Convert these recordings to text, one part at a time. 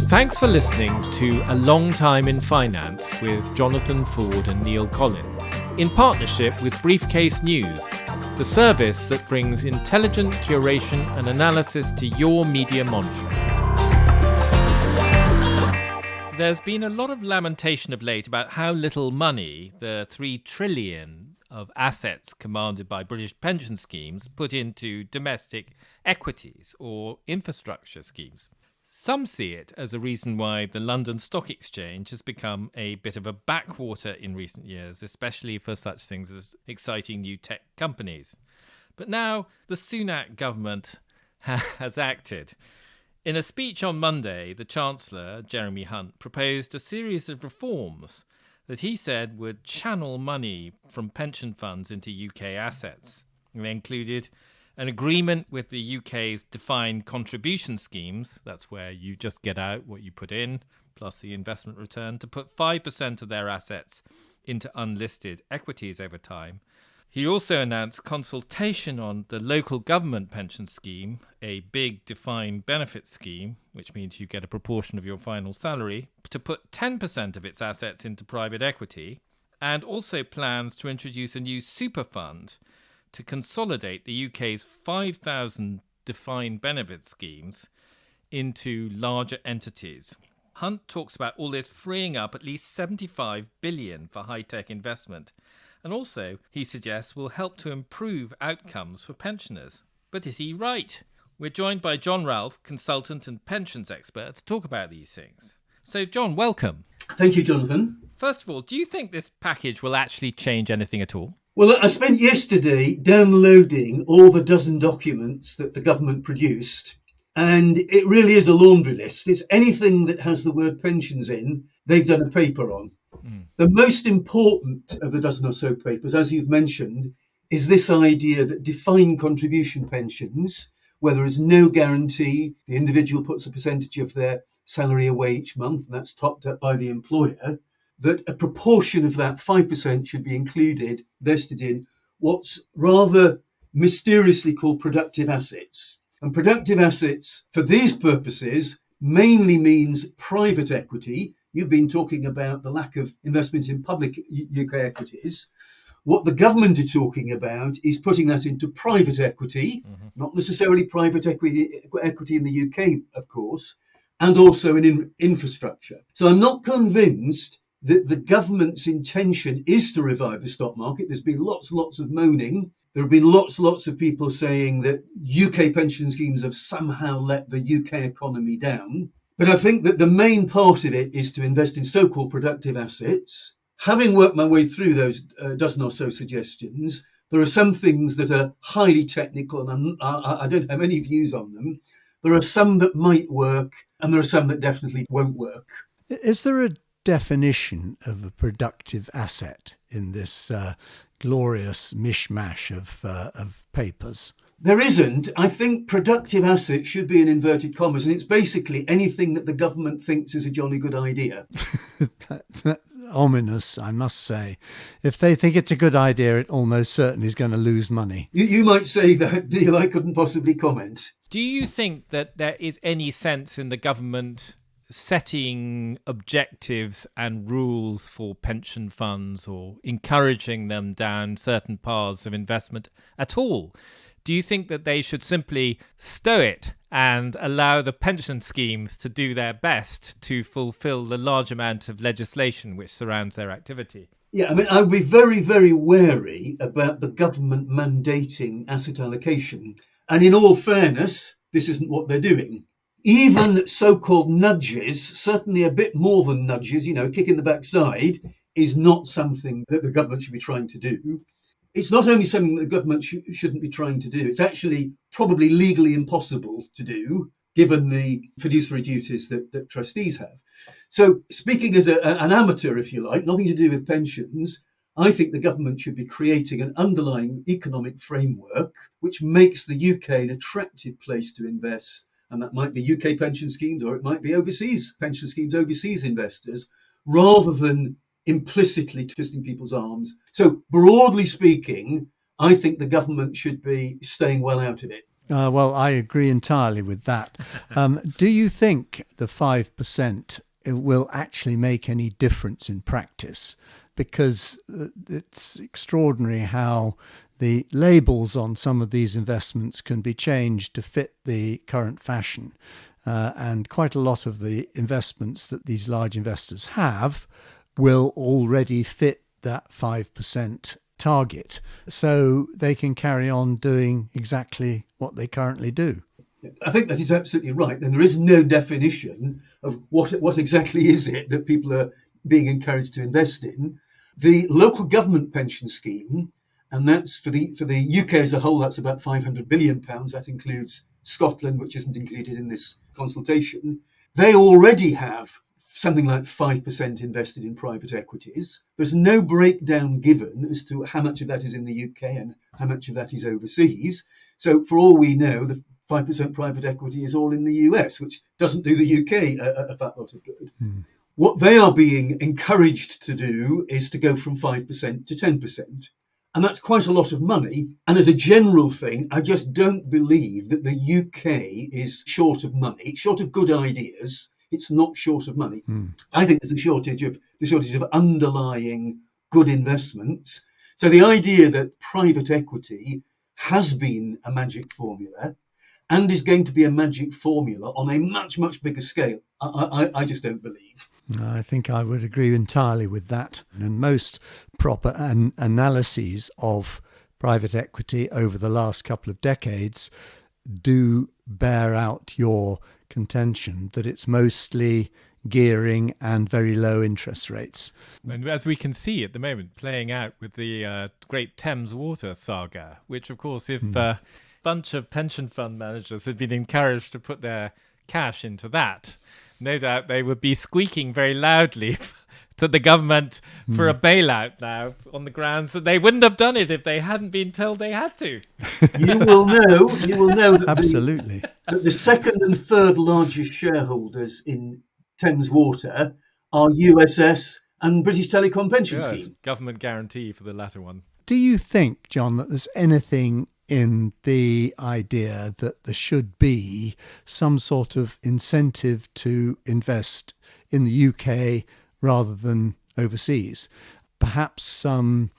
Thanks for listening to A Long Time in Finance with Jonathan Ford and Neil Collins, in partnership with Briefcase.News, the service that brings intelligent curation and analysis to your media monitoring. There's been a lot of lamentation of late about how little money, the $3 trillion of assets commanded by British pension schemes, put into domestic equities or infrastructure schemes. Some see it as a reason why the London Stock Exchange has become a bit of a backwater in recent years, especially for such things as exciting new tech companies. But now the Sunak government has acted. In a speech on Monday, the Chancellor, Jeremy Hunt, proposed a series of reforms that he said would channel money from pension funds into UK assets. And they included an agreement with the UK's defined contribution schemes, that's where you just get out what you put in, plus the investment return, to put 5% of their assets into unlisted equities over time. He also announced consultation on the local government pension scheme, a big defined benefit scheme, which means you get a proportion of your final salary, to put 10% of its assets into private equity, and also plans to introduce a new super fund to consolidate the UK's 5,000 defined benefit schemes into larger entities. Hunt talks about all this freeing up at least $75 billion for high-tech investment, and also, he suggests, will help to improve outcomes for pensioners. But is he right? We're joined by John Ralfe, consultant and pensions expert, to talk about these things. So, John, welcome. Thank you, Jonathan. First of all, do you think this package will actually change anything at all? Well, I spent yesterday downloading all the dozen documents that the government produced, and it really is a laundry list. It's anything that has the word pensions in, they've done a paper on. The most important of the dozen or so papers, as you've mentioned, is this idea that defined contribution pensions, where there is no guarantee, the individual puts a percentage of their salary away each month, and that's topped up by the employer, that a proportion of that 5% should be included, vested in what's rather mysteriously called productive assets. And productive assets, for these purposes, mainly means private equity. You've been talking about the lack of investment in public UK equities. What the government are talking about is putting that into private equity, not necessarily private equity in the UK, of course, and also in infrastructure. So I'm not convinced that the government's intention is to revive the stock market. There's been lots of moaning. There have been lots of people saying that UK pension schemes have somehow let the UK economy down. But I think that the main part of it is to invest in so-called productive assets. Having worked my way through those dozen or so suggestions, there are some things that are highly technical and I don't have any views on them. There are some that might work and there are some that definitely won't work. Is there a definition of a productive asset in this glorious mishmash of papers? There isn't. I think productive assets should be in inverted commas, and it's basically anything that the government thinks is a jolly good idea. That's ominous, I must say. If they think it's a good idea, it almost certainly is going to lose money. You might say that, Neil. I couldn't possibly comment. Do you think that there is any sense in the government setting objectives and rules for pension funds or encouraging them down certain paths of investment at all? Do you think that they should simply stow it and allow the pension schemes to do their best to fulfill the large amount of legislation which surrounds their activity? Yeah, I mean, I would be very, very wary about the government mandating asset allocation. And in all fairness, this isn't what they're doing. Even so-called nudges, certainly a bit more than nudges, kick in the backside, is not something that the government should be trying to do. It's not only something that the government shouldn't be trying to do, it's actually probably legally impossible to do, given the fiduciary duties that trustees have. So speaking as an amateur, if you like, nothing to do with pensions, I think the government should be creating an underlying economic framework which makes the UK an attractive place to invest. And that might be UK pension schemes or it might be overseas pension schemes, overseas investors, rather than implicitly twisting people's arms. So broadly speaking, I think the government should be staying well out of it. Well, I agree entirely with that. Do you think the 5% will actually make any difference in practice? Because it's extraordinary how the labels on some of these investments can be changed to fit the current fashion. And quite a lot of the investments that these large investors have will already fit that 5% target. So they can carry on doing exactly what they currently do. I think that is absolutely right. And there is no definition of what exactly is it that people are being encouraged to invest in. The local government pension scheme, and that's for the UK as a whole, that's about £500 billion. That includes Scotland, which isn't included in this consultation. They already have something like 5% invested in private equities. There's no breakdown given as to how much of that is in the UK and how much of that is overseas. So for all we know, the 5% private equity is all in the US, which doesn't do the UK a fat lot of good. What they are being encouraged to do is to go from 5% to 10%. And that's quite a lot of money. And as a general thing, I just don't believe that the UK is short of money. It's short of good ideas. It's not short of money. I think there's a shortage of underlying good investments. So the idea that private equity has been a magic formula and is going to be a magic formula on a much, much bigger scale, I just don't believe. I think I would agree entirely with that. And most proper analyses of private equity over the last couple of decades do bear out your contention that it's mostly gearing and very low interest rates. And as we can see at the moment, playing out with the great Thames Water saga, which, of course, if a bunch of pension fund managers had been encouraged to put their cash into that, no doubt they would be squeaking very loudly to the government for a bailout now, on the grounds that they wouldn't have done it if they hadn't been told they had to. You will know that Absolutely. the second and third largest shareholders in Thames Water are USS and British Telecom Pension Scheme. Government guarantee for the latter one. Do you think, John, that there's anything in the idea that there should be some sort of incentive to invest in the UK rather than overseas? Perhaps some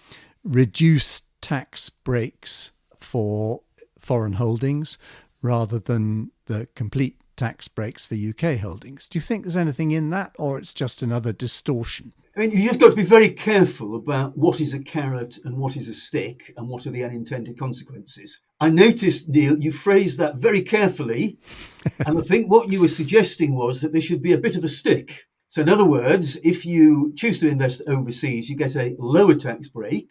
reduced tax breaks for foreign holdings rather than the complete tax breaks for UK holdings. Do you think there's anything in that, or it's just another distortion? I mean, you've just got to be very careful about what is a carrot and what is a stick and what are the unintended consequences. I noticed, Neil, you phrased that very carefully. And I think what you were suggesting was that there should be a bit of a stick. So in other words, if you choose to invest overseas, you get a lower tax break,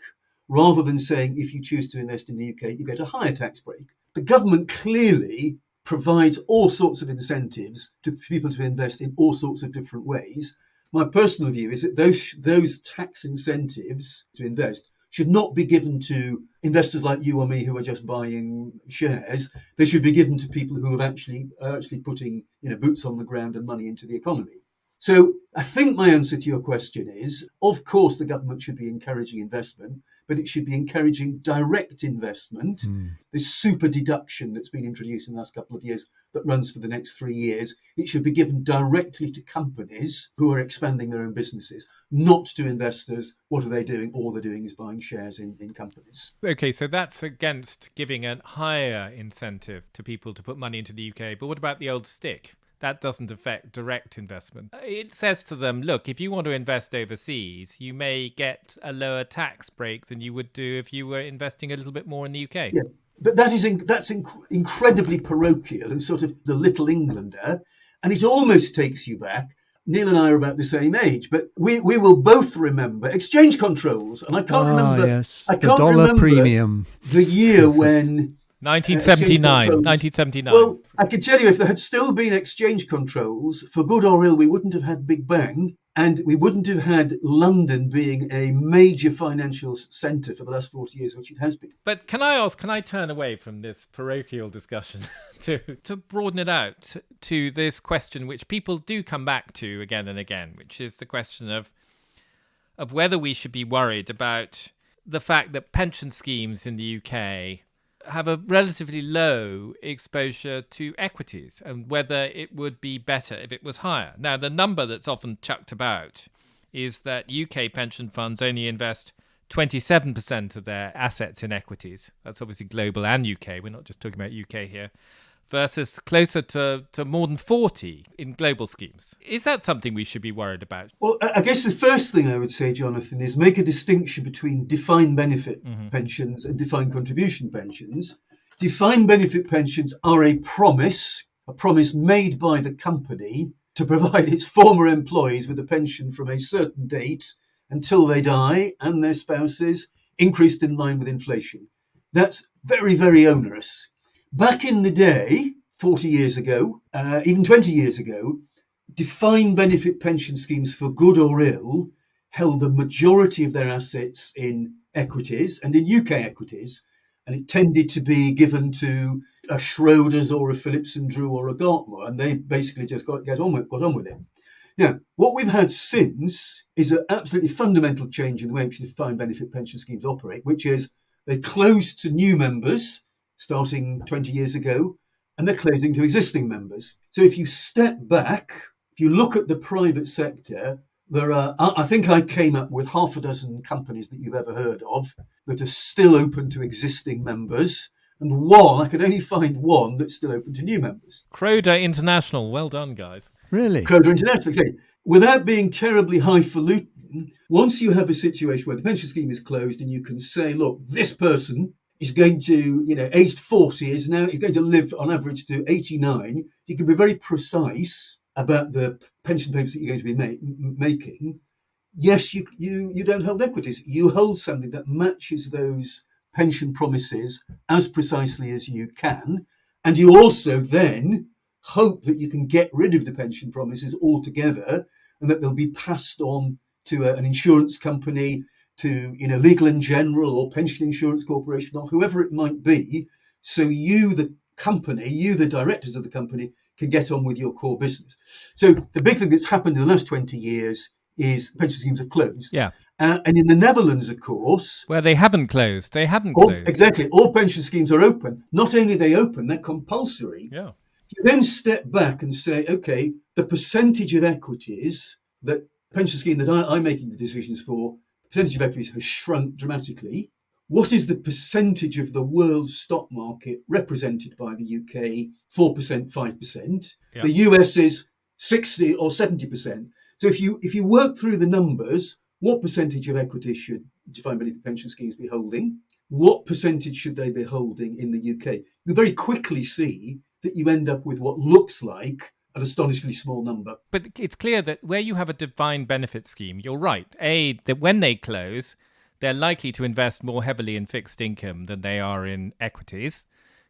rather than saying if you choose to invest in the UK, you get a higher tax break. The government clearly provides all sorts of incentives to people to invest in all sorts of different ways. My personal view is that those tax incentives to invest should not be given to investors like you or me who are just buying shares. They should be given to people who are actually putting boots on the ground and money into the economy. So I think my answer to your question is, of course, the government should be encouraging investment, but it should be encouraging direct investment. This super deduction that's been introduced in the last couple of years that runs for the next 3 years, it should be given directly to companies who are expanding their own businesses, not to investors. What are they doing? All they're doing is buying shares in companies. Okay, so that's against giving a higher incentive to people to put money into the UK. But what about the old stick? That doesn't affect direct investment. It says to them, look, if you want to invest overseas, you may get a lower tax break than you would do if you were investing a little bit more in the UK. Yeah, but that's incredibly parochial and sort of the Little Englander. And it almost takes you back. Neil and I are about the same age, but we will both remember exchange controls. And I can't remember. Yes, I the can't dollar remember premium. the year when... 1979. Well, I can tell you, if there had still been exchange controls, for good or ill, we wouldn't have had Big Bang, and we wouldn't have had London being a major financial centre for the last 40 years, which it has been. But can I turn away from this parochial discussion to broaden it out to this question, which people do come back to again and again, which is the question of whether we should be worried about the fact that pension schemes in the UK have a relatively low exposure to equities and whether it would be better if it was higher. Now, the number that's often chucked about is that UK pension funds only invest 27% of their assets in equities. That's obviously global and UK. We're not just talking about UK here. Versus closer to more than 40 in global schemes. Is that something we should be worried about? Well, I guess the first thing I would say, Jonathan, is make a distinction between defined benefit pensions and defined contribution pensions. Defined benefit pensions are a promise made by the company to provide its former employees with a pension from a certain date until they die and their spouses, increased in line with inflation. That's very, very onerous. Back in the day, 40 years ago, even 20 years ago, defined benefit pension schemes, for good or ill, held the majority of their assets in equities and in UK equities, and it tended to be given to a Schroders or a Phillips and Drew or a Gartner, and they basically just got on with it. Now, what we've had since is an absolutely fundamental change in the way in which defined benefit pension schemes operate, which is they close to new members starting 20 years ago, and they're closing to existing members. So if you step back, if you look at the private sector, there are, I think I came up with half a dozen companies that you've ever heard of that are still open to existing members, and I could only find one that's still open to new members. Croda International, well done, guys. Really? Croda International, okay. Without being terribly highfalutin, once you have a situation where the pension scheme is closed and you can say, look, this person is going to, aged 40, is going to live on average to 89. You can be very precise about the pension payments that you're going to be making. Yes, you don't hold equities. You hold something that matches those pension promises as precisely as you can. And you also then hope that you can get rid of the pension promises altogether and that they'll be passed on to an insurance company, to Legal and General or Pension Insurance Corporation or whoever it might be, so you, the company, you, the directors of the company, can get on with your core business. So the big thing that's happened in the last 20 years is pension schemes have closed. Yeah. And in the Netherlands, of course... Well, they haven't closed. Closed. Exactly. All pension schemes are open. Not only are they open, they're compulsory. Yeah. You then step back and say, okay, the percentage of equities that pension scheme that I'm making the decisions for, percentage of equities has shrunk dramatically. What is the percentage of the world stock market represented by the UK? 4%, 5%. Yeah. The US is 60 or 70%. So if you work through the numbers, what percentage of equities should defined benefit pension schemes be holding? What percentage should they be holding in the UK? You very quickly see that you end up with what looks like an astonishingly small number. But it's clear that where you have a defined benefit scheme, you're right. That when they close, they're likely to invest more heavily in fixed income than they are in equities.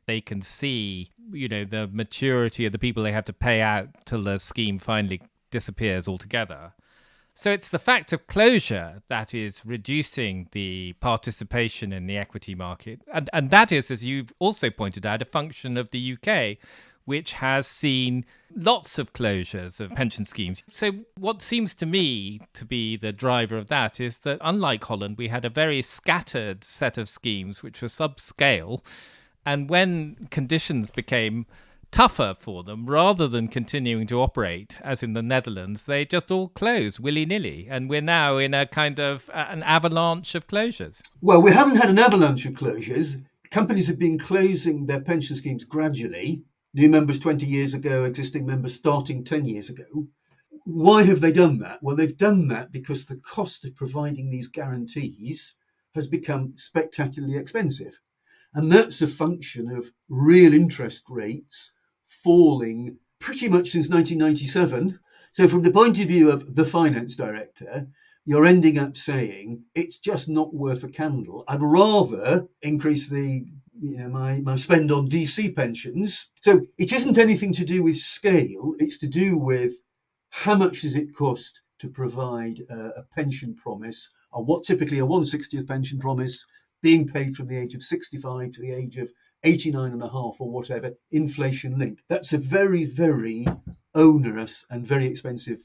They can see, the maturity of the people they have to pay out till the scheme finally disappears altogether. So it's the fact of closure that is reducing the participation in the equity market. And that is, as you've also pointed out, a function of the UK, which has seen lots of closures of pension schemes. So what seems to me to be the driver of that is that, unlike Holland, we had a very scattered set of schemes which were subscale. And when conditions became tougher for them, rather than continuing to operate as in the Netherlands, they just all closed willy-nilly. And we're now in a kind of an avalanche of closures. Well, we haven't had an avalanche of closures. Companies have been closing their pension schemes gradually. New members 20 years ago, existing members starting 10 years ago. Why have they done that? Well, they've done that because the cost of providing these guarantees has become spectacularly expensive. And that's a function of real interest rates falling pretty much since 1997. So from the point of view of the finance director, you're ending up saying it's just not worth a candle. I'd rather increase my spend on DC pensions. So it isn't anything to do with scale. It's to do with how much does it cost to provide a pension promise, or what typically a 1/60th pension promise, being paid from the age of 65 to the age of 89 and a half or whatever, inflation linked. That's a very, very onerous and very expensive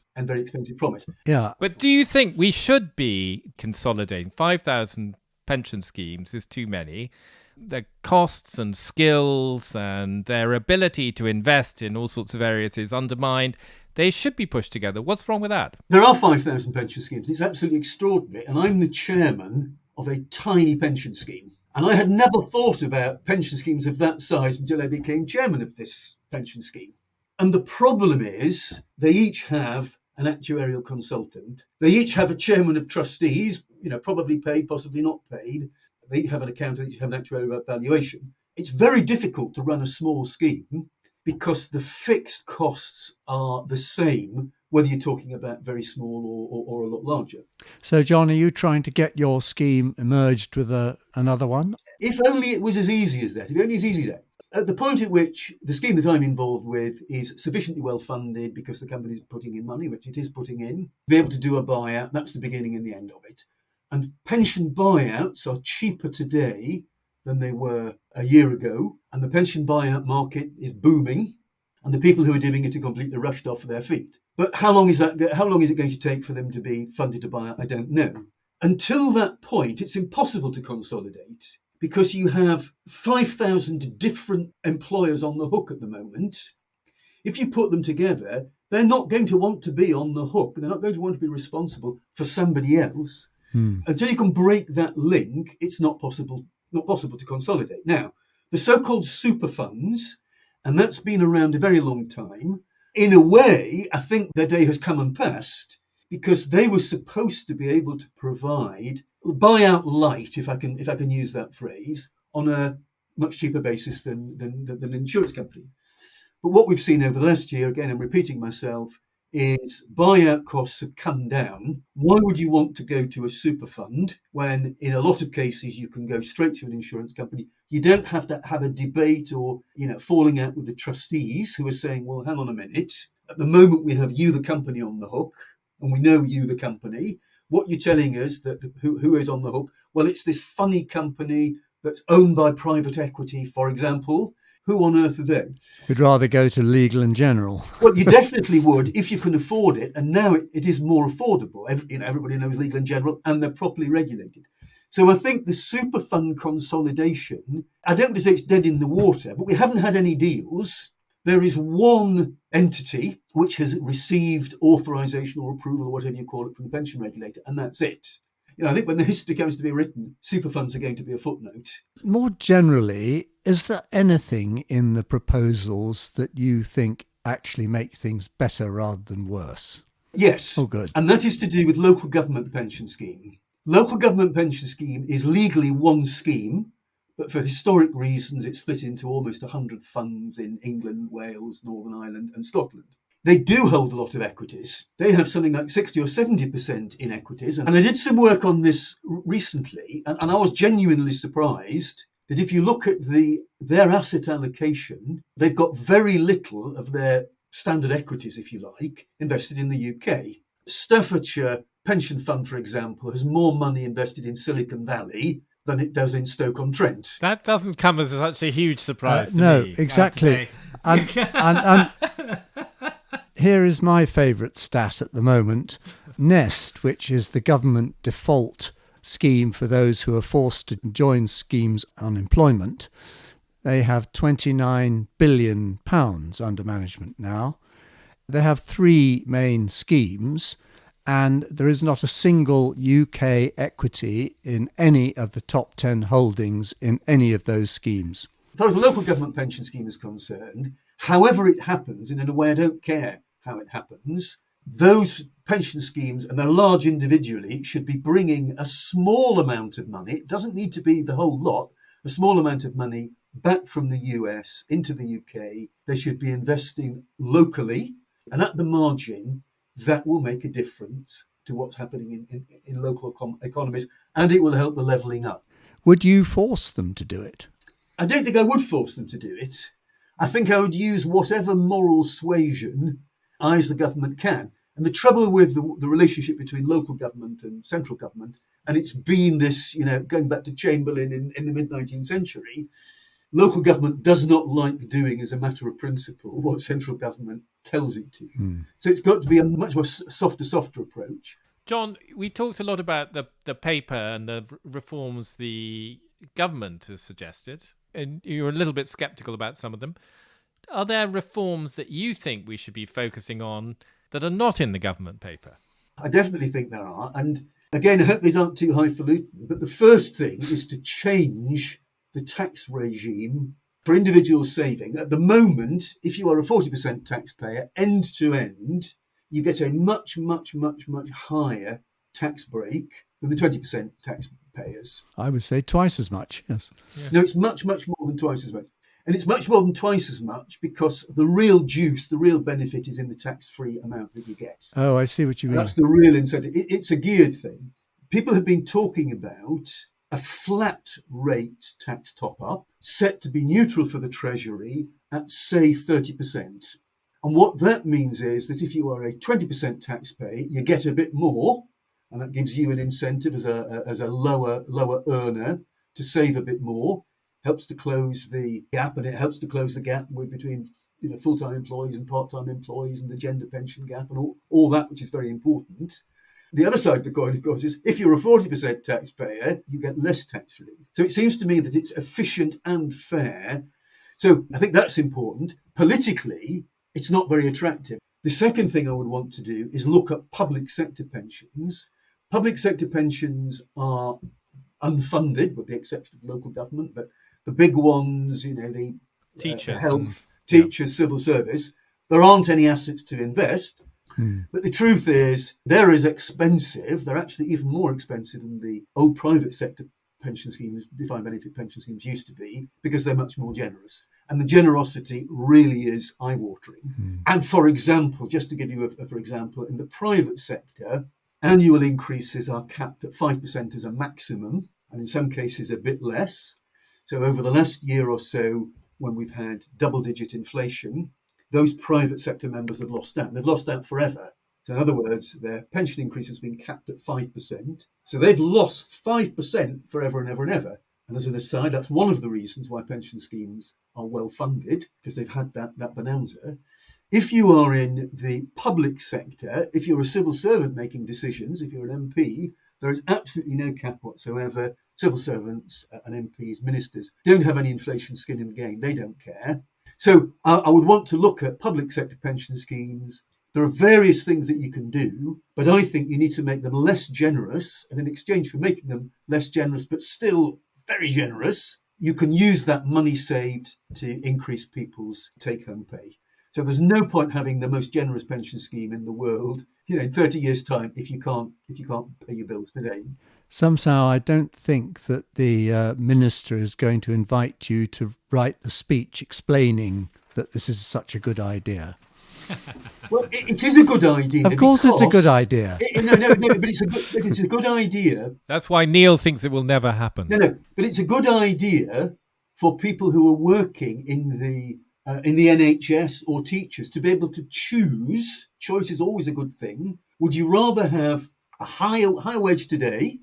promise. Yeah. But do you think we should be consolidating? 5,000 pension schemes is too many. their costs and skills and their ability to invest in all sorts of areas is undermined. They should be pushed together. What's wrong with that? There are 5,000 pension schemes. It's absolutely extraordinary. And I'm the chairman of a tiny pension scheme. And I had never thought about pension schemes of that size until I became chairman of this pension scheme. And the problem is they each have an actuarial consultant. They each have a chairman of trustees, probably paid, possibly not paid. They each have an accountant, they each have an actuarial valuation. It's very difficult to run a small scheme because the fixed costs are the same, whether you're talking about very small or a lot larger. So, John, are you trying to get your scheme merged with another one? If only it was as easy as that. If only as easy as that. At the point at which the scheme that I'm involved with is sufficiently well funded because the company is putting in money, which it is putting in, be able to do a buyout, that's the beginning and the end of it. And pension buyouts are cheaper today than they were a year ago, and the pension buyout market is booming, and the people who are doing it are completely rushed off their feet. But how long is it going to take for them to be funded to buy out? I don't know. Until that point, it's impossible to consolidate because you have 5,000 different employers on the hook at the moment. If you put them together, they're not going to want to be on the hook. They're not going to want to be responsible for somebody else. Until you can break that link, it's not possible to consolidate. Now, the so-called super funds, and that's been around a very long time, in a way, I think their day has come and passed because they were supposed to be able to provide buyout light, if I can use that phrase, on a much cheaper basis than an insurance company. But what we've seen over the last year, again, I'm repeating myself, is buyout costs have come down. Why would you want to go to a super fund when in a lot of cases you can go straight to an insurance company? You don't have to have a debate or falling out with the trustees who are saying, well, hang on a minute. At the moment we have you, the company, on the hook, and we know you, the company. What you're telling us that who is on the hook? Well, it's this funny company that's owned by private equity, for example. Who on earth are they? You'd rather go to Legal and General. Well, you definitely would if you can afford it. And now it is more affordable. Everybody knows Legal and General, and they're properly regulated. So I think the super fund consolidation, I don't want to say it's dead in the water, but we haven't had any deals. There is one entity which has received authorization or approval or whatever you call it from the pension regulator, and that's it. I think when the history comes to be written, super funds are going to be a footnote. More generally, is there anything in the proposals that you think actually make things better rather than worse? Yes. Oh, good. And that is to do with local government pension scheme. Local government pension scheme is legally one scheme, but for historic reasons, it's split into almost 100 funds in England, Wales, Northern Ireland and Scotland. They do hold a lot of equities. They have something like 60 or 70% in equities. And I did some work on this recently, and I was genuinely surprised that if you look at their asset allocation, they've got very little of their standard equities, if you like, invested in the UK. Staffordshire Pension Fund, for example, has more money invested in Silicon Valley than it does in Stoke-on-Trent. That doesn't come as such a huge surprise to no, me. No, exactly. And here is my favourite stat at the moment. Nest, which is the government default scheme for those who are forced to join schemes on employment, they have £29 billion under management now. They have three main schemes, and there is not a single UK equity in any of the top 10 holdings in any of those schemes. As far as the local government pension scheme is concerned, however it happens, and in a way I don't care how it happens, those pension schemes, and they're large individually, should be bringing a small amount of money. It doesn't need to be the whole lot, a small amount of money back from the US into the UK. They should be investing locally, and at the margin, that will make a difference to what's happening in local economies, and it will help the levelling up. Would you force them to do it? I don't think I would force them to do it. I think I would use whatever moral suasion I, as the government, can. And the trouble with the relationship between local government and central government, and it's been this, going back to Chamberlain in the mid-19th century, local government does not like doing as a matter of principle what central government tells it to. So it's got to be a much more softer approach. John, we talked a lot about the paper and the reforms the government has suggested, and you're a little bit sceptical about some of them. Are there reforms that you think we should be focusing on that are not in the government paper? I definitely think there are. And again, I hope these aren't too highfalutin. But the first thing is to change the tax regime for individual saving. At the moment, if you are a 40% taxpayer, end to end, you get a much, much, much, much higher tax break than the 20% taxpayers. I would say twice as much, yes. No, it's much, much more than twice as much. And it's much more than twice as much because the real juice, the real benefit is in the tax-free amount that you get. Oh, I see what you mean. That's the real incentive. It's a geared thing. People have been talking about a flat rate tax top-up set to be neutral for the Treasury at, say, 30%. And what that means is that if you are a 20% taxpayer, you get a bit more, and that gives you an incentive as a lower earner to save a bit more. Helps to close the gap, and it helps to close the gap between full-time employees and part-time employees, and the gender pension gap, and all that, which is very important. The other side of the coin, of course, is if you're a 40% taxpayer, you get less tax relief. So it seems to me that it's efficient and fair. So I think that's important. Politically, it's not very attractive. The second thing I would want to do is look at public sector pensions. Public sector pensions are unfunded, with the exception of local government, but the big ones, the teachers, health, teachers, civil service, there aren't any assets to invest. But the truth is, they're as expensive, they're actually even more expensive than the old private sector pension schemes, defined benefit pension schemes used to be, because they're much more generous. And the generosity really is eye-watering. And for example, just to give you for example, in the private sector, annual increases are capped at 5% as a maximum, and in some cases a bit less. So over the last year or so, when we've had double-digit inflation, those private sector members have lost out. They've lost out forever. So in other words, their pension increase has been capped at 5%. So they've lost 5% forever and ever and ever. And as an aside, that's one of the reasons why pension schemes are well funded, because they've had that bonanza. If you are in the public sector, if you're a civil servant making decisions, if you're an MP, there is absolutely no cap whatsoever. Civil servants and MPs, ministers, don't have any inflation skin in the game. They don't care. So I would want to look at public sector pension schemes. There are various things that you can do, but I think you need to make them less generous. And in exchange for making them less generous, but still very generous, you can use that money saved to increase people's take-home pay. So there's no point having the most generous pension scheme in the world, in 30 years' time, if you can't pay your bills today. Somehow I don't think that the minister is going to invite you to write the speech explaining that this is such a good idea. Well, it is a good idea. Of course it's a good idea. No, but it's a good idea. That's why Neil thinks it will never happen. No, but it's a good idea for people who are working in the NHS or teachers to be able to choose. Choice is always a good thing. Would you rather have a higher wage today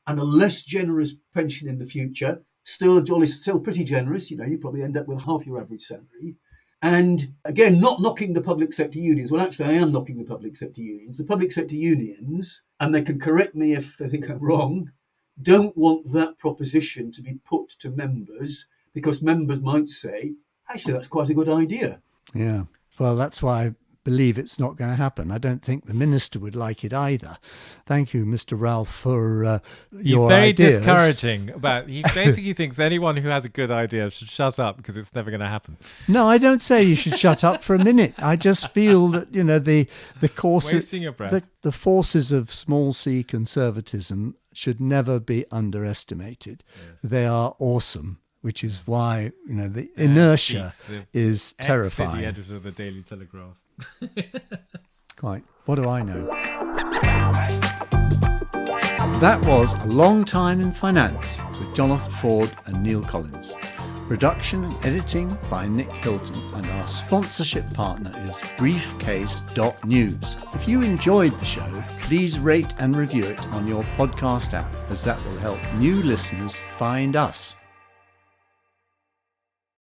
and a less generous pension in the future? Still pretty generous. You probably end up with half your average salary. And again, not knocking the public sector unions. Well, actually, I am knocking the public sector unions. The public sector unions, and they can correct me if they think I'm wrong, don't want that proposition to be put to members, because members might say, actually, that's quite a good idea. Yeah. Well, that's why I believe it's not going to happen. I don't think the minister would like it either. Thank you, Mr. Ralfe, for your ideas. He's very discouraging he basically thinks anyone who has a good idea should shut up because it's never going to happen. No, I don't say you should shut up for a minute. I just feel that, the course, wasting your breath. The forces of small c conservatism should never be underestimated. Yes. They are awesome. Which is why, the inertia is terrifying. Ex-city editor of the Daily Telegraph. Quite. What do I know? That was A Long Time in Finance with Jonathan Ford and Neil Collins. Production and editing by Nick Hilton, and our sponsorship partner is Briefcase.News. If you enjoyed the show, please rate and review it on your podcast app, as that will help new listeners find us.